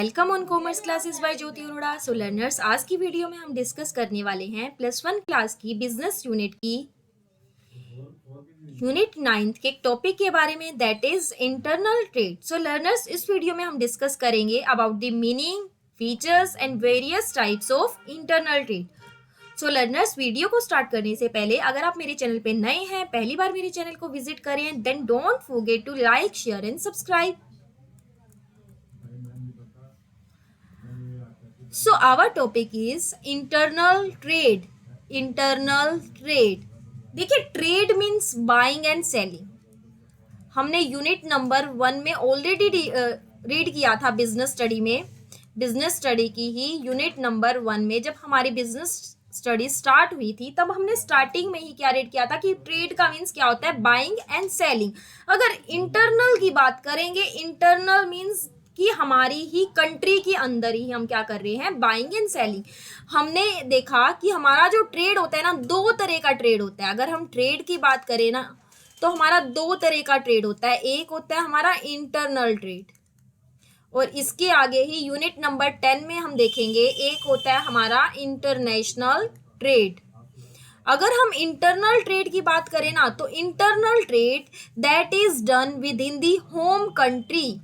Welcome on commerce classes bye Jyoti Arora. So learners, आज की video में हम डिस्कस करने वाले हैं +1 क्लास की बिजनेस यूनिट की यूनिट 9 के एक टॉपिक के बारे में, that is internal trade. So learners, इस वीडियो में हम डिस्कस करेंगे about the meaning, features and various types of internal trade. So learners, video को स्टार्ट करने से पहले अगर आप मेरे चैनल पे नए हैं, पहली बार मेरे चैनल को विजिट करें, then don't forget to like, share and subscribe. So our topic is internal trade. Internal trade. देखिए, trade means buying and selling. हमने यूनिट नंबर 1 में ऑलरेडी रीड किया था बिजनेस स्टडी में। बिजनेस स्टडी की ही यूनिट नंबर 1 में जब हमारी बिजनेस स्टडी स्टार्ट हुई थी, तब हमने स्टार्टिंग में ही क्या रीड किया था कि ट्रेड का मीन्स क्या होता है, बाइंग एंड सेलिंग। अगर इंटरनल की बात करेंगे, इंटरनल मीन्स कि हमारी ही कंट्री के अंदर ही हम क्या कर रहे हैं, बाइंग एंड सेलिंग। हमने देखा कि हमारा जो ट्रेड होता है ना, दो तरह का ट्रेड होता है। अगर हम ट्रेड की बात करें ना, तो हमारा दो तरह का ट्रेड होता है। एक होता है हमारा इंटरनल ट्रेड, और इसके आगे ही यूनिट नंबर 10 में हम देखेंगे एक होता है हमारा इंटरनेशनल ट्रेड। अगर हम इंटरनल ट्रेड की बात करें ना, तो internal trade that is done within the home country,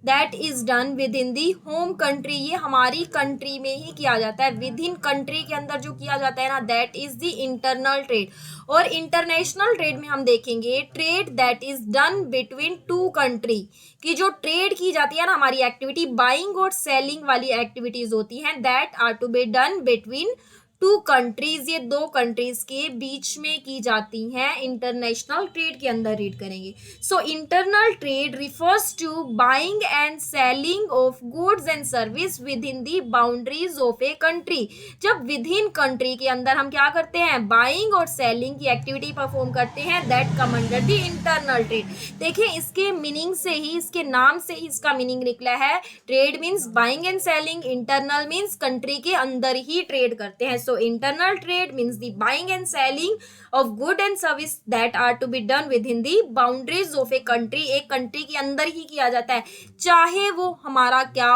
that is done within the home country. ये हमारी कंट्री में ही किया जाता है, विद इन कंट्री के अंदर जो किया जाता है ना, that is the internal trade. और इंटरनेशनल ट्रेड में हम देखेंगे trade that is done between two country, कि जो ट्रेड की जाती है ना, हमारी एक्टिविटी बाइंग और सेलिंग वाली एक्टिविटीज होती हैं, that are to be done between two countries. ये दो कंट्रीज के बीच में की जाती हैं, इंटरनेशनल ट्रेड के अंदर रीड करेंगे। So internal trade refers to buying and selling of goods and service within the boundaries of a country. जब विद इन कंट्री के अंदर हम क्या करते हैं, बाइंग और सेलिंग की एक्टिविटी परफॉर्म करते हैं, that come under the internal trade. देखिए, इसके मीनिंग से ही, इसके नाम से ही इसका मीनिंग निकला है। Trade means buying and selling, internal means country के अंदर ही ट्रेड करते हैं। So internal trade means the buying and selling of good and service that are to be done within the boundaries of a country। एक country के अंदर ही किया जाता है, चाहे वो हमारा क्या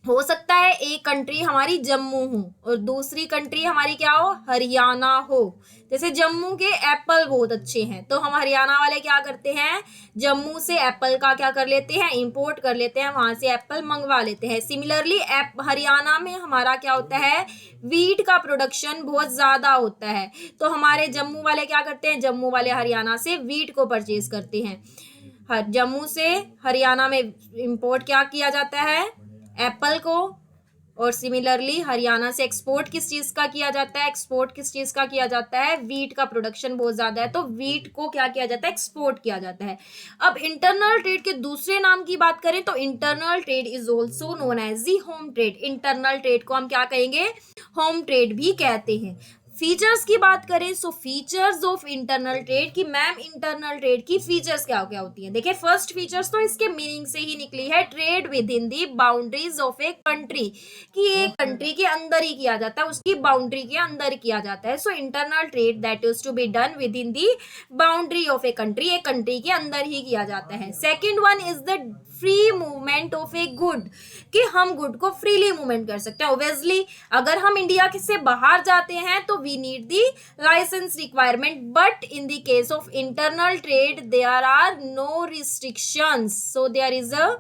हो सकता है एक कंट्री हमारी जम्मू हो और दूसरी कंट्री हमारी क्या हो, हरियाणा हो। जैसे जम्मू के एप्पल बहुत अच्छे हैं, तो हम हरियाणा वाले क्या करते हैं, जम्मू से एप्पल का क्या कर लेते हैं, इंपोर्ट कर लेते हैं, वहां से एप्पल मंगवा लेते हैं। सिमिलरली हरियाणा में हमारा क्या होता है, वीट का प्रोडक्शन बहुत ज्यादा होता है, तो हमारे जम्मू वाले क्या करते हैं, जम्मू वाले हरियाणा से वीट को परचेज करते हैं। जम्मू से हरियाणा में इंपोर्ट क्या किया जाता है, एप्पल को। और सिमिलरली हरियाणा से एक्सपोर्ट किस चीज का किया जाता है, एक्सपोर्ट किस चीज का किया जाता है, वीट का प्रोडक्शन बहुत ज्यादा है, तो वीट को क्या किया जाता है, एक्सपोर्ट किया जाता है। अब इंटरनल ट्रेड के दूसरे नाम की बात करें, तो internal trade is also known as the home trade. Internal trade को हम क्या कहेंगे, होम ट्रेड भी कहते हैं। फीचर्स की बात करें, सो फीचर्स ऑफ इंटरनल ट्रेड, की मैम इंटरनल ट्रेड की फीचर्स क्या क्या होती हैं। देखिए, फर्स्ट फीचर्स तो इसके मीनिंग से ही निकली है, trade with in the boundaries of a country, कि एक कंट्री के अंदर ही किया जाता है, उसकी बाउंड्री के अंदर किया जाता है। So internal trade that is to be done within the boundary of a country, एक कंट्री के अंदर ही किया जाता है। Second one is the free movement of a good, कि हम गुड को फ्रीली मूवमेंट कर सकते हैं। ऑब्वियसली अगर हम इंडिया से बाहर जाते हैं तो we need the licence requirement, but in the case of internal trade there are no restrictions, so there is a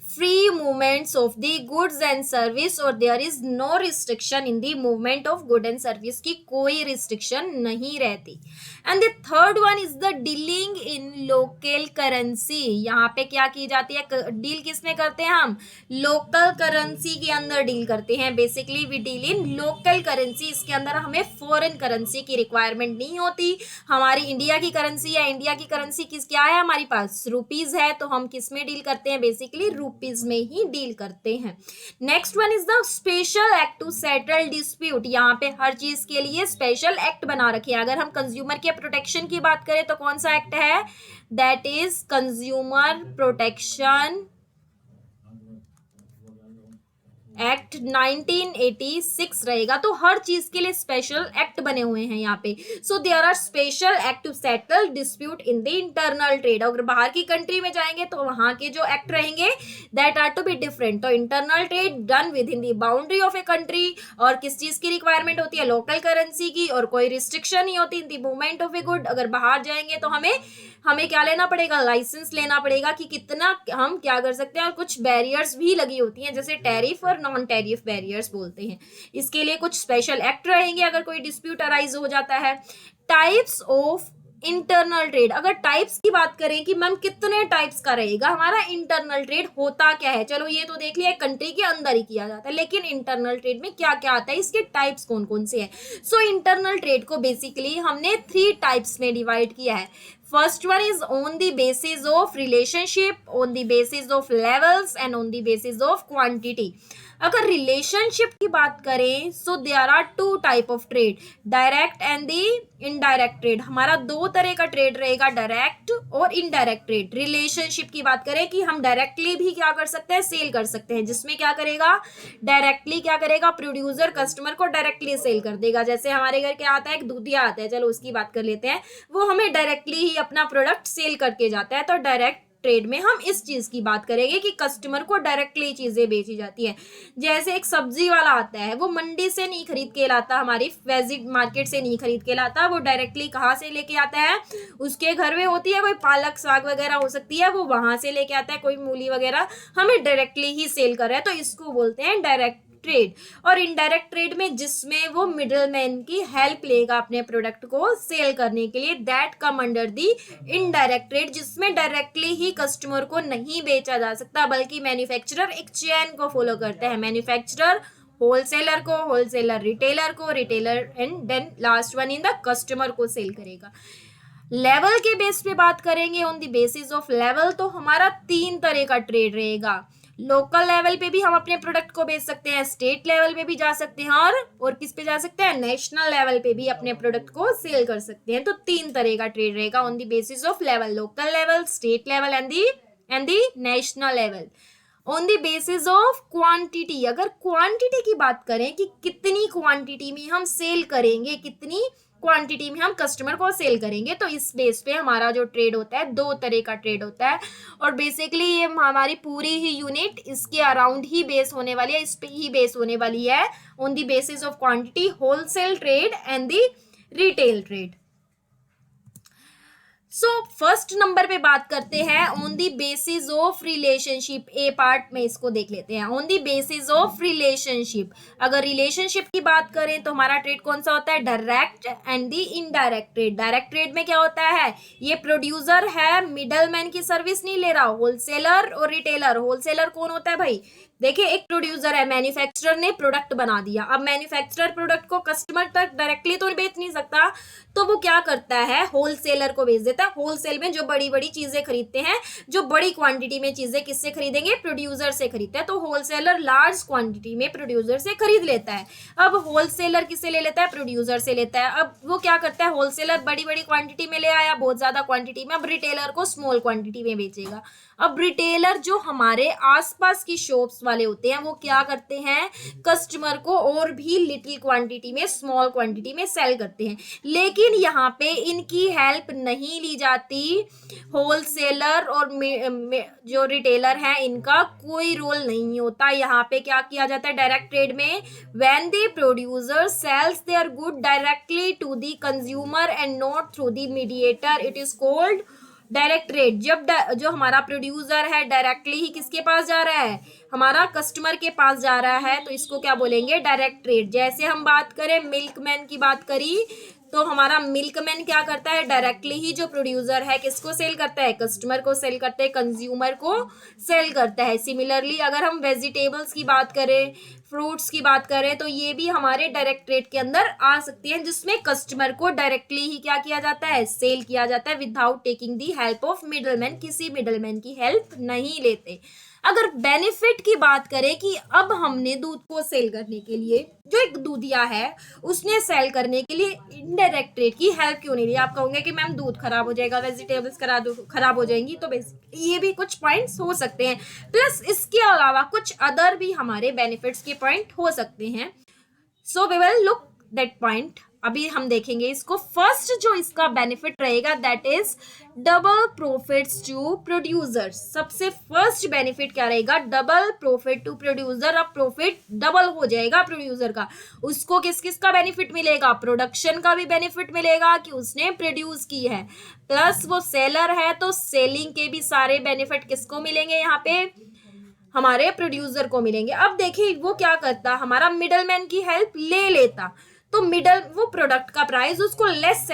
free movements of the goods and service, और there is no restriction in the movement of good and service, की कोई restriction नहीं रहती। and the third one is the dealing in local currency। यहाँ पे क्या की जाती है, डील किस में करते हैं, हम लोकल करेंसी के अंदर डील करते हैं। Basically we deal in local currency, इसके अंदर हमें फॉरेन करेंसी की रिक्वायरमेंट नहीं होती। हमारी इंडिया की करेंसी या इंडिया की करेंसी किस क्या है, हमारी पास रुपीज है, तो हम किस में डील करते हैं, बेसिकली रुपीज में ही डील करते हैं। Next one is the special act to settle dispute. यहाँ पे हर चीज के लिए स्पेशल एक्ट बना रखे हैं। अगर हम कंज्यूमर के प्रोटेक्शन की बात करें तो कौन सा एक्ट है, that is consumer protection act 1986 रहेगा। तो हर चीज के लिए स्पेशल एक्ट बने हुए हैं यहाँ पे। So there are special act to settle dispute in the internal trade. अगर बाहर की कंट्री में जाएंगे तो वहां के जो एक्ट रहेंगे that are to be different. तो internal trade done within the boundary of a country, और किस चीज की रिक्वायरमेंट होती है, लोकल करेंसी की, और कोई रिस्ट्रिक्शन नहीं होती in the movement of a good. अगर बाहर जाएंगे तो हमें हमें क्या लेना पड़ेगा, लाइसेंस लेना पड़ेगा कि कितना हम क्या कर सकते हैं, और कुछ बैरियर्स भी लगी होती हैं जैसे टैरिफ और नॉन टैरिफ बैरियर्स बोलते हैं। इसके लिए कुछ स्पेशल एक्ट रहेंगे अगर कोई डिस्प्यूट अराइज हो जाता है। टाइप्स ऑफ इंटरनल ट्रेड, अगर टाइप्स की बात करें कि मैम कितने टाइप्स का रहेगा हमारा इंटरनल ट्रेड, होता क्या है, चलो ये तो देख लिया कंट्री के अंदर ही किया जाता है, लेकिन इंटरनल ट्रेड में क्या क्या आता है, इसके टाइप्स कौन कौन से हैं। सो इंटरनल ट्रेड को बेसिकली हमने 3 टाइप्स में डिवाइड किया है। First one is on the basis of relationship, on the basis of levels and on the basis of quantity. अगर रिलेशनशिप की बात करें so there are 2 type of trade, direct and the indirect trade. हमारा 2 तरह का trade रहेगा, direct और indirect trade. Relationship की बात करें कि हम डायरेक्टली भी क्या कर सकते हैं, सेल कर सकते हैं, जिसमें क्या करेगा, डायरेक्टली क्या करेगा, प्रोड्यूसर कस्टमर को डायरेक्टली सेल कर देगा। जैसे हमारे घर क्या आता है, एक दूधिया आता है, चलो उसकी बात कर लेते हैं, वो हमें डायरेक्टली ही अपना प्रोडक्ट सेल करके जाता है। तो डायरेक्ट ट्रेड में हम इस चीज की बात करेंगे कि कस्टमर को डायरेक्टली चीजें बेची जाती है। जैसे एक सब्जी वाला आता है, वो मंडी से नहीं खरीद के लाता, हमारी वेजिट मार्केट से नहीं खरीद के लाता, वो डायरेक्टली कहाँ से लेके आता है, उसके घर में होती है कोई पालक साग वगैरह हो सकती है, वो वहां से लेके आता है, कोई मूली वगैरह हमें डायरेक्टली ही सेल कर रहा है, तो इसको बोलते हैं डायरेक्ट ट्रेड। और इनडायरेक्ट ट्रेड में जिसमें वो मिडलमैन की हेल्प लेगा अपने प्रोडक्ट को सेल करने के लिए, that come under the indirect trade, जिसमें डायरेक्टली ही कस्टमर को नहीं बेचा जा सकता, बल्कि मैन्युफैक्चरर एक चेन को फॉलो करते हैं। मैन्युफैक्चरर होलसेलर को, होलसेलर रिटेलर को, retailer and then last one in the customer को सेल करेगा। लेवल के बेस पे बात करेंगे, on the basis of level, तो हमारा 3 तरह का ट्रेड रहेगा। लोकल लेवल पे भी हम अपने प्रोडक्ट को बेच सकते हैं, स्टेट लेवल पे भी जा सकते हैं, और किस पे जा सकते हैं, नेशनल लेवल पे भी अपने प्रोडक्ट को सेल कर सकते हैं। तो 3 तरह का ट्रेड रहेगा on the basis of level, local level, state level and the national level. On the basis of quantity, अगर क्वांटिटी की बात करें कि कितनी क्वांटिटी में हम सेल करेंगे, कितनी क्वांटिटी में हम कस्टमर को सेल करेंगे, तो इस बेस पे हमारा जो ट्रेड होता है 2 तरह का ट्रेड होता है। और बेसिकली ये हमारी पूरी ही यूनिट इसके अराउंड ही बेस होने वाली है, इस पे ही बेस होने वाली है, on the basis of quantity, wholesale trade and the retail trade. So first number पे बात करते हैं on the basis of relationship. A part में इसको देख लेते हैं, on the basis of relationship. अगर रिलेशनशिप की बात करें तो हमारा ट्रेड कौन सा होता है, direct and the indirect trade. Direct trade में क्या होता है, ये प्रोड्यूसर है, मिडलमैन की सर्विस नहीं ले रहा, होलसेलर और रिटेलर। होलसेलर कौन होता है भाई, देखिए एक प्रोड्यूसर है, मैन्युफैक्चरर ने प्रोडक्ट बना दिया, अब मैन्युफैक्चरर प्रोडक्ट को कस्टमर तक डायरेक्टली तो बेच नहीं सकता, तो वो क्या करता है, होलसेलर को बेच देता है। होलसेल में जो बड़ी बड़ी चीजें खरीदते हैं, जो बड़ी क्वांटिटी में चीजें किससे खरीदेंगे, प्रोड्यूसर से खरीदते हैं, तो होलसेलर लार्ज क्वांटिटी में प्रोड्यूसर से खरीद लेता है। अब होलसेलर किससे ले लेता है, प्रोड्यूसर से लेता है। अब वो क्या करता है, होलसेलर बड़ी बड़ी क्वांटिटी में ले आया, बहुत ज्यादा क्वांटिटी में, अब रिटेलर को स्मॉल क्वांटिटी में बेचेगा। अब रिटेलर जो हमारे आसपास की शॉप्स वाले होते हैं, वो क्या करते हैं, कस्टमर को और भी लिटिल क्वांटिटी में, स्मॉल क्वांटिटी में सेल करते हैं, लेकिन यहाँ पे इनकी हेल्प नहीं ली जाती। होलसेलर और जो रिटेलर हैं, इनका कोई रोल नहीं होता। यहाँ पे क्या किया जाता है डायरेक्ट ट्रेड में, when the producer sells their good directly to the consumer and not through the mediator, it is called direct trade. जब जो हमारा प्रोड्यूसर है डायरेक्टली ही किसके पास जा रहा है, हमारा कस्टमर के पास जा रहा है, तो इसको क्या बोलेंगे, डायरेक्ट ट्रेड। जैसे हम बात करें मिल्कमैन की बात करी, तो हमारा मिल्कमैन क्या करता है, डायरेक्टली ही जो प्रोड्यूसर है किसको सेल करता है, कस्टमर को सेल करता है, कंज्यूमर को सेल करता है। सिमिलरली अगर हम वेजिटेबल्स की बात करें, फ्रूट्स की बात करें, तो ये भी हमारे डायरेक्ट ट्रेड के अंदर आ सकती हैं, जिसमें कस्टमर को डायरेक्टली ही क्या किया जाता है, सेल किया जाता है, without taking the help of middleman, किसी मिडलमैन की हेल्प नहीं लेते। अगर बेनिफिट की बात करें कि अब हमने दूध को सेल करने के लिए, जो एक दूधिया है उसने सेल करने के लिए इनडायरेक्ट ट्रेड की हेल्प क्यों नहीं ली। आप कहोगे कि मैम दूध खराब हो जाएगा, वेजिटेबल्स खराब हो जाएंगी, तो ये भी कुछ पॉइंट्स हो सकते हैं। प्लस इसके अलावा कुछ अदर भी हमारे बेनिफिट्स के पॉइंट हो सकते हैं। So we will look that point. अभी हम देखेंगे इसको। फर्स्ट जो इसका बेनिफिट रहेगा that is double profits to producers. सबसे फर्स्ट बेनिफिट क्या रहेगा, डबल प्रॉफिट टू प्रोड्यूसर। अब प्रॉफिट डबल हो जाएगा प्रोड्यूसर का। उसको किस किस का बेनिफिट मिलेगा, प्रोडक्शन का भी बेनिफिट मिलेगा कि उसने प्रोड्यूस की है, प्लस वो सेलर है तो सेलिंग के भी सारे बेनिफिट किसको मिलेंगे, यहाँ पे हमारे प्रोड्यूसर को मिलेंगे। अब देखिए वो क्या करता, हमारा मिडलमैन की हेल्प ले लेता, तो वो प्रोडक्ट का प्राइस उसको लेस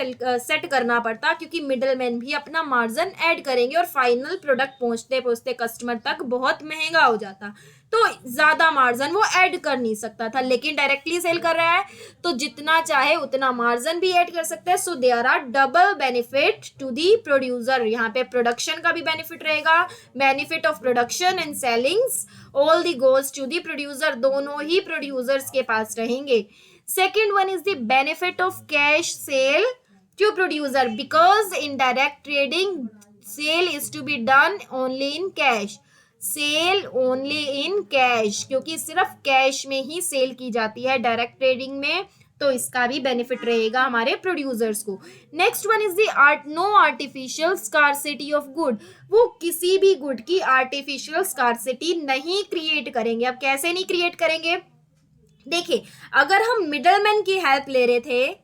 सेट करना पड़ता, क्योंकि मिडलमैन भी अपना मार्जिन ऐड करेंगे और फाइनल प्रोडक्ट पहुंचते पहुंचते कस्टमर तक बहुत महंगा हो जाता, तो ज्यादा मार्जिन वो ऐड कर नहीं सकता था। लेकिन डायरेक्टली सेल कर रहा है तो जितना चाहे उतना मार्जिन भी ऐड कर सकता है। So there are double benefit to the producer. यहाँ पे प्रोडक्शन का भी बेनिफिट रहेगा, benefit of production and sellings all the goes to the producer, दोनों ही प्रोड्यूसर्स के पास रहेंगे। Second one is the benefit of cash sale to producer, because in direct trading sale is to be done only in cash, sell only in cash, क्योंकि सिर्फ cash में ही cell की जाती है डायरेक्ट ट्रेडिंग में, तो इसका भी बेनिफिट रहेगा हमारे प्रोड्यूसर्स को। Next one is the no artificial scarcity of good. वो किसी भी गुड की आर्टिफिशियल स्कार्सिटी नहीं क्रिएट करेंगे। अब कैसे नहीं क्रिएट करेंगे, देखिए अगर हम मिडलमैन की हेल्प ले रहे थे,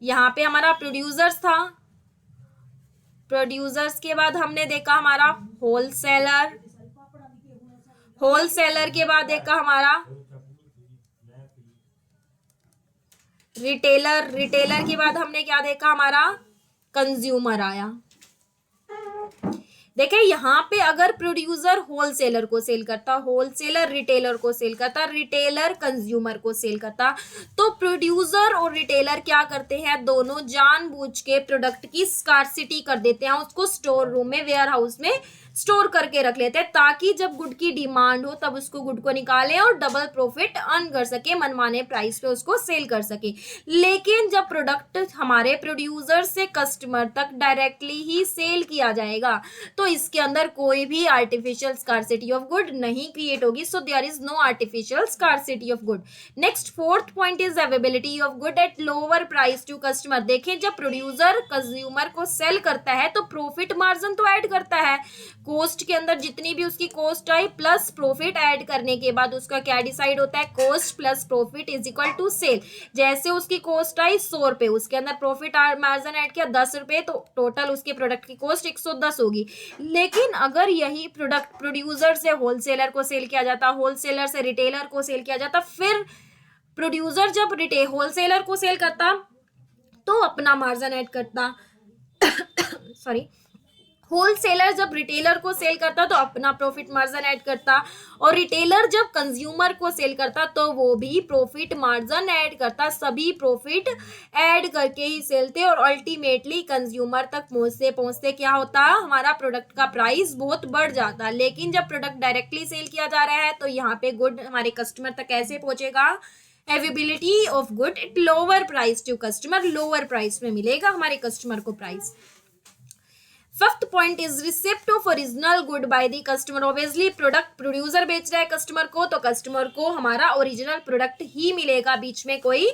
यहां पे हमारा प्रोड्यूसर्स था, प्रोड्यूसर्स के बाद हमने देखा हमारा होलसेलर, होलसेलर के बाद देखा हमारा रिटेलर, रिटेलर के बाद हमने क्या देखा, हमारा कंज्यूमर आया। देखिए यहाँ पे अगर प्रोड्यूसर होलसेलर को सेल करता, होलसेलर रिटेलर को सेल करता, रिटेलर कंज्यूमर को सेल करता, तो प्रोड्यूसर और रिटेलर क्या करते हैं, दोनों जानबूझ के प्रोडक्ट की स्कार्सिटी कर देते हैं, उसको स्टोर रूम में, वेयर हाउस में स्टोर करके रख लेते हैं, ताकि जब गुड की डिमांड हो तब उसको गुड को निकालें और डबल प्रॉफिट अर्न कर सके, मनमाने प्राइस पे उसको सेल कर सके। लेकिन जब प्रोडक्ट हमारे प्रोड्यूसर से कस्टमर तक डायरेक्टली ही सेल किया जाएगा तो इसके अंदर कोई भी आर्टिफिशियल स्कार्सिटी ऑफ गुड नहीं क्रिएट होगी। So there is no artificial scarcity of good. Next fourth point is availability of good at lower price to customer. देखें जब प्रोड्यूसर कंज्यूमर को सेल करता है तो प्रॉफिट मार्जिन तो ऐड करता है, कॉस्ट के अंदर जितनी भी उसकी कॉस्ट आई प्लस प्रॉफिट ऐड करने के बाद उसका क्या डिसाइड होता है, cost plus profit is equal to sale. जैसे उसकी कॉस्ट आई 100 रुपए, उसके अंदर प्रॉफिट मार्जिन ऐड किया 10 रुपए, तो टोटल उसके प्रोडक्ट की कॉस्ट 110 होगी। लेकिन अगर यही प्रोडक्ट प्रोड्यूसर से होलसेलर को सेल किया जाता, होलसेलर से रिटेलर को सेल किया जाता, फिर प्रोड्यूसर जब होलसेलर को सेल करता तो अपना मार्जिन ऐड करता सॉरी, होलसेलर जब रिटेलर को सेल करता तो अपना प्रॉफिट मार्जिन ऐड करता, और रिटेलर जब कंज्यूमर को सेल करता तो वो भी प्रॉफिट मार्जिन ऐड करता। सभी प्रॉफिट ऐड करके ही सेल थे, और अल्टीमेटली कंज्यूमर तक पहुंचते पहुंचते क्या होता, हमारा प्रोडक्ट का प्राइस बहुत बढ़ जाता। लेकिन जब प्रोडक्ट डायरेक्टली सेल किया जा रहा है तो यहाँ पे गुड हमारे कस्टमर तक कैसे पहुंचेगा, availability of good at lower price to customer, lower price में मिलेगा हमारे कस्टमर को price. Fifth point is receipt of original good by the customer. Obviously product producer बेच रहा है कस्टमर को, तो कस्टमर को हमारा ओरिजिनल प्रोडक्ट ही मिलेगा, बीच में कोई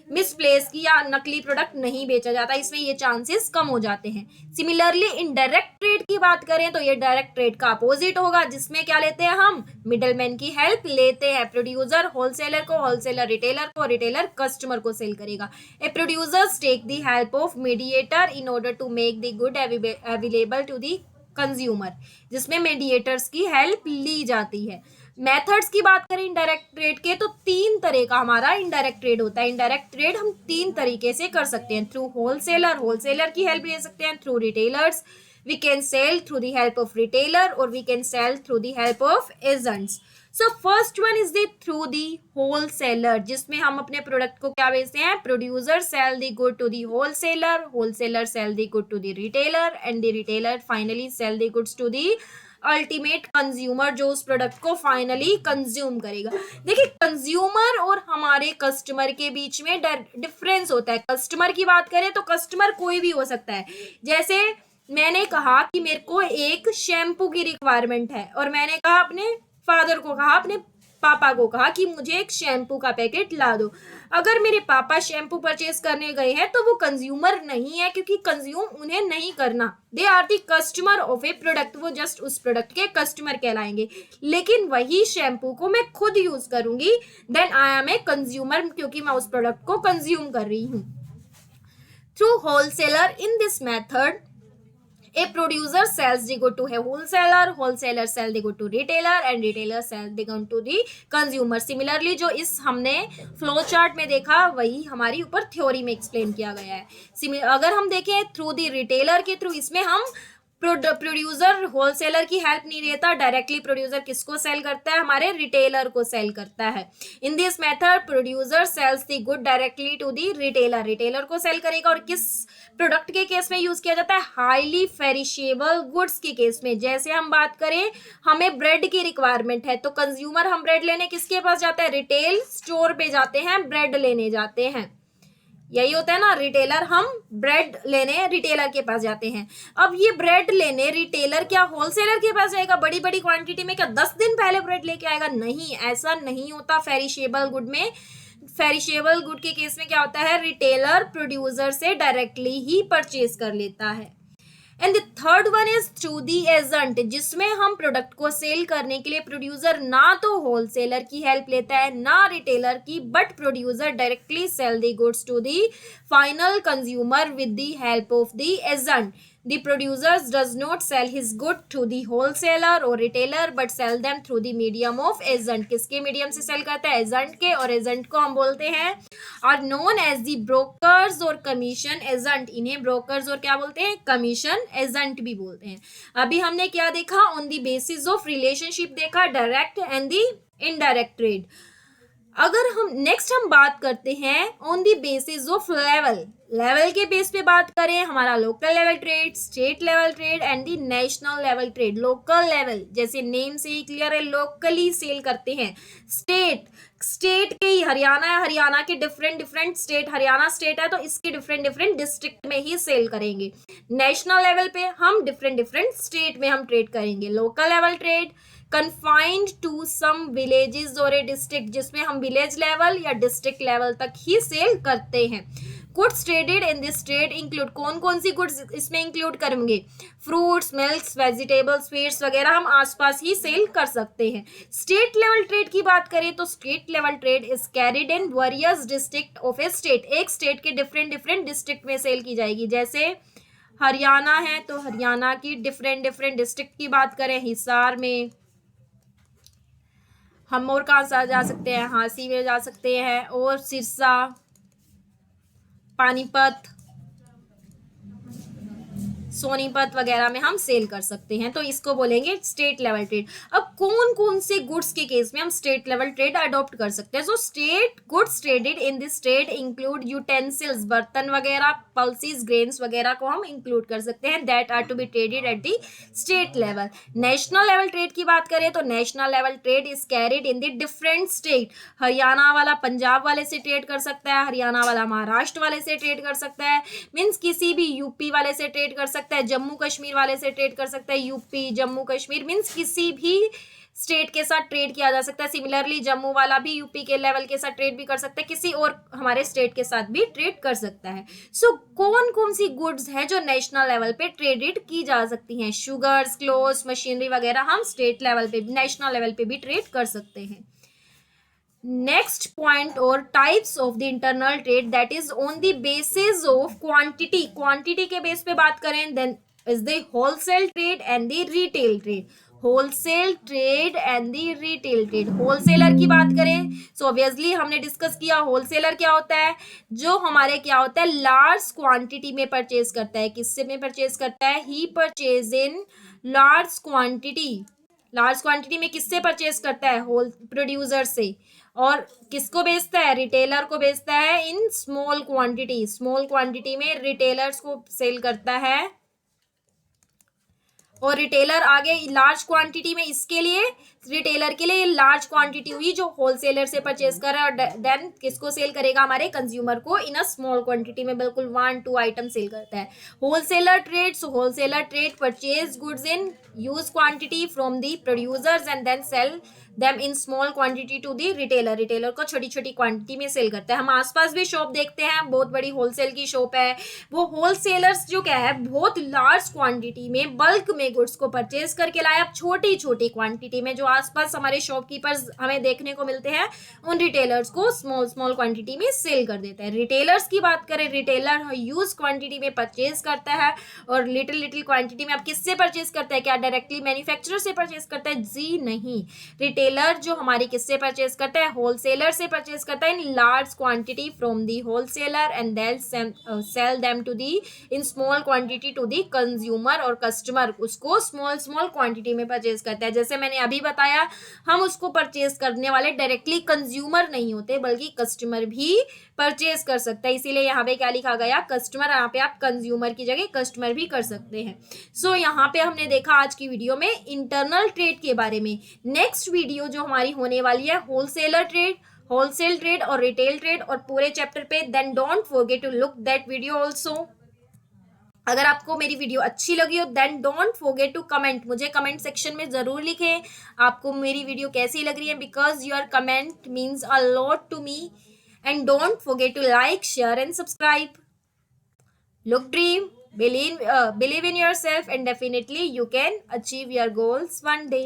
मिसप्लेस की या नकली प्रोडक्ट नहीं बेचा जाता, इसमें ये चांसेस कम हो जाते हैं। सिमिलरली इन डायरेक्ट ट्रेड की बात करें तो ये डायरेक्ट ट्रेड का अपोजिट होगा, जिसमें क्या लेते हैं हम, मिडलमैन की हेल्प लेते हैं। प्रोड्यूसर होलसेलर को, होलसेलर रिटेलर को, रिटेलर कस्टमर को सेल करेगा। A producers take the help of mediator in order to make the good available to the consumer, जिसमें मीडिएटर्स की हेल्प ली जाती है। मेथड्स की बात करें इनडायरेक्ट ट्रेड के तो 3 तरह का हमारा इनडायरेक्ट ट्रेड होता है। इनडायरेक्ट ट्रेड हम 3 तरीके से कर सकते हैं, थ्रू होलसेलर, होलसेलर की हेल्प ले सकते हैं, through retailers, we can sell through the help of retailer, और we can sell through the help of agents. So first one is the through the wholesaler, जिसमें हम अपने प्रोडक्ट को क्या बेचते हैं, producer sell the good to the wholesaler, wholesaler sell the good to the retailer, and the retailer finally sell the goods to the ultimate consumer, जो उस product को फाइनली कंज्यूम करेगा। देखिए कंज्यूमर और हमारे कस्टमर के बीच में डिफरेंस होता है। कस्टमर की बात करें तो कस्टमर कोई भी हो सकता है। जैसे मैंने कहा कि मेरे को एक शैम्पू की रिक्वायरमेंट है और मैंने कहा अपने फादर को, कहा अपने पापा को, कहा कि मुझे एक शैम्पू का पैकेट ला दो। अगर मेरे पापा शैम्पू परचेज करने गए हैं तो वो कंज्यूमर नहीं है, क्योंकि कंज्यूम उन्हें नहीं करना। They are the customer of a product, वो जस्ट उस प्रोडक्ट के कस्टमर कहलाएंगे। लेकिन वही शैम्पू को मैं खुद यूज करूंगी, then I am a consumer, क्योंकि मैं उस प्रोडक्ट को कंज्यूम कर रही हूँ। Through wholesaler, in this method a producer sells they go to a wholesaler sell they go to retailer, and retailer sell they go to the consumer। Similarly जो इस हमने फ्लो चार्ट में देखा वही हमारी ऊपर थ्योरी में एक्सप्लेन किया गया है। अगर हम देखें थ्रू द रिटेलर के थ्रू, इसमें हम प्रोड्यूसर होलसेलर की हेल्प नहीं लेता, डायरेक्टली प्रोड्यूसर किसको सेल करता है, हमारे रिटेलर को सेल करता है। In this method producer sells the good directly to the retailer, retailer को सेल करेगा। और किस प्रोडक्ट के केस में यूज किया जाता है, हाईली पेरिशेबल गुड्स के केस में। जैसे हम बात करें हमें ब्रेड की रिक्वायरमेंट है तो कंज्यूमर हम ब्रेड लेने किसके पास जाते हैं, रिटेल स्टोर पे जाते हैं, ब्रेड लेने जाते हैं। यही होता है ना, रिटेलर, हम ब्रेड लेने रिटेलर के पास जाते हैं। अब ये ब्रेड लेने रिटेलर क्या होलसेलर के पास जाएगा बड़ी बड़ी क्वांटिटी में, क्या 10 दिन पहले ब्रेड लेके आएगा, नहीं, ऐसा नहीं होता। पेरिशेबल गुड में, पेरिशेबल गुड के केस में क्या होता है, रिटेलर प्रोड्यूसर से डायरेक्टली ही परचेज कर लेता है। And the third one is through the agent, जिसमें हम प्रोडक्ट को सेल करने के लिए प्रोड्यूसर ना तो होलसेलर की हेल्प लेता है ना रिटेलर की, but producer directly sell the goods to the final consumer with the help of the agent. The producer does not sell his good to the wholesaler or retailer but sell them through the medium of agent। किसके medium से cell करता है, agent के, और agent को हम बोलते हैं are known as the brokers और कमीशन एजेंट। इन्हें ब्रोकर्स और क्या बोलते हैं, कमीशन एजेंट भी बोलते हैं। अभी हमने क्या देखा, on the basis of relationship देखा, direct and the indirect trade. अगर हम नेक्स्ट हम बात करते हैं on the basis of level, level के बेस पे बात करें, हमारा local level trade, state level trade and the national level trade. Local level जैसे नेम से ही क्लियर है, लोकली सेल करते हैं। स्टेट के ही हरियाणा है, हरियाणा के डिफरेंट स्टेट, हरियाणा स्टेट है तो इसके डिफरेंट डिस्ट्रिक्ट में ही सेल करेंगे। नेशनल लेवल पे हम डिफरेंट स्टेट में हम ट्रेड करेंगे। Local level trade confined to some villages और ए डिस्ट्रिक्ट, जिसमें हम विलेज लेवल या डिस्ट्रिक्ट लेवल तक ही सेल करते हैं। Goods traded in this trade include, कौन कौन सी गुड्स इसमें इंक्लूड करेंगे, फ्रूट्स, मिल्क्स, वेजिटेबल्स, स्वीट्स वगैरह हम आसपास ही सेल कर सकते हैं। स्टेट लेवल ट्रेड की बात करें तो state level trade is carried in various district of A state. एक स्टेट के डिफरेंट डिस्ट्रिक्ट में सेल की जाएगी। जैसे हरियाणा है तो हरियाणा की डिफरेंट डिस्ट्रिक्ट की बात करें, हिसार में हम, और कहाँ जा सकते हैं, हांसी में जा सकते हैं, और सिरसा, पानीपत, सोनीपत वगैरह में हम सेल कर सकते हैं, तो इसको बोलेंगे स्टेट लेवल ट्रेड। अब कौन कौन से गुड्स के केस में हम स्टेट लेवल ट्रेड अडॉप्ट कर सकते हैं। So state goods traded in this trade include utensils, बर्तन वगैरह, पल्सेस, ग्रेन्स वगैरह को हम इंक्लूड कर सकते हैं, that are to be traded at the state level. National level trade की बात करें तो national level trade is carried in the different state. Haryana वाला पंजाब वाले से ट्रेड कर सकता है, हरियाणा वाला महाराष्ट्र वाले से ट्रेड कर सकता है, मीन्स किसी भी यूपी वाले से ट्रेड कर सकता है, जम्मू कश्मीर वाले से ट्रेड कर सकता है। यूपी, जम्मू कश्मीर मीन्स किसी भी स्टेट के साथ ट्रेड किया जा सकता है। सिमिलरली जम्मू वाला भी यूपी के लेवल के साथ ट्रेड भी कर सकता है, किसी और हमारे स्टेट के साथ भी ट्रेड कर सकता है। सो कौन कौन सी गुड्स हैं जो नेशनल लेवल पे ट्रेडेड की जा सकती हैं, शुगर्स, क्लोथ्स, मशीनरी वगैरह हम स्टेट लेवल पे, नेशनल लेवल पे भी ट्रेड कर सकते हैं। नेक्स्ट पॉइंट और types of the internal trade, that is on the basis of quantity. Quantity के बेस पे बात करें then is the wholesale trade and the retail trade. Wholesale trade and the retail trade. Wholesaler की बात करें so obviously हमने discuss किया wholesaler क्या होता है, जो हमारे क्या होता है, लार्ज क्वांटिटी में परचेज करता है। किससे में परचेज करता है, he purchase in large quantity. Large quantity में किससे परचेज करता है, होल प्रोड्यूसर से। और किसको बेचता है, रिटेलर को बेचता है इन स्मॉल क्वांटिटी। स्मॉल क्वांटिटी में रिटेलर्स को सेल करता है और रिटेलर आगे लार्ज क्वांटिटी में, इसके लिए रिटेलर के लिए लार्ज क्वांटिटी हुई जो होलसेलर से परचेज कर रहा है, और देन किसको सेल करेगा, हमारे कंज्यूमर को इन अ स्मॉल क्वांटिटी में, बिल्कुल 1-2 आइटम सेल करता है। Wholesaler trade, so wholesaler trade purchase goods in huge quantity from the producers and then sell them in small quantity to the retailer, retailer को छोटी छोटी क्वांटिटी में cell करता है। हम आसपास भी शॉप देखते हैं, बहुत बड़ी होलसेल की शॉप है, वो होलसेलर्स जो क्या है बहुत लार्ज क्वांटिटी में बल्क में गुड्स को परचेज करके लाए, अब छोटी छोटी क्वांटिटी में, जो आसपास हमारे शॉपकीपर्स हमें देखने को मिलते हैं, उन रिटेलर्स को स्मॉल स्मॉल क्वांटिटी में सेल कर देते हैं। रिटेलर्स की बात करें, रिटेलर यूज क्वांटिटी में परचेज करता है, और लिटिल लिटिल क्वांटिटी में। अब किससे परचेज करता है, क्या डायरेक्टली मैन्युफैक्चरर से परचेज करता है, जी नहीं। रिटेलर जो हमारी किससे परचेज करता है, होलसेलर से परचेज करता है in large quantity from the wholesaler and then sell them to the in small quantity to the consumer, और कस्टमर उसको स्मॉल स्मॉल क्वांटिटी में परचेज करता है। जैसे मैंने अभी बताया, हम उसको परचेज करने वाले डायरेक्टली कंज्यूमर नहीं होते, बल्कि कस्टमर भी परचेज कर सकता है, इसीलिए यहाँ पे क्या लिखा गया, कस्टमर। यहाँ पे आप कंज्यूमर की जगह कस्टमर भी कर सकते हैं। सो यहाँ पे हमने देखा आज की वीडियो में इंटरनल ट्रेड के बारे में। नेक्स्ट वीडियो जो हमारी होने वाली है होलसेलर ट्रेड, होलसेल ट्रेड और रिटेल ट्रेड, और पूरे चैप्टर पे, then don't forget to look that video also. अगर आपको मेरी वीडियो अच्छी लगी हो then don't forget to comment, मुझे कमेंट सेक्शन में ज़रूर लिखें आपको मेरी वीडियो कैसी लग रही है, because your comment means a lot to me. And don't forget to like, share and subscribe. Look, dream, believe in yourself, and definitely you can achieve your goals one day.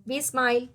Be smile.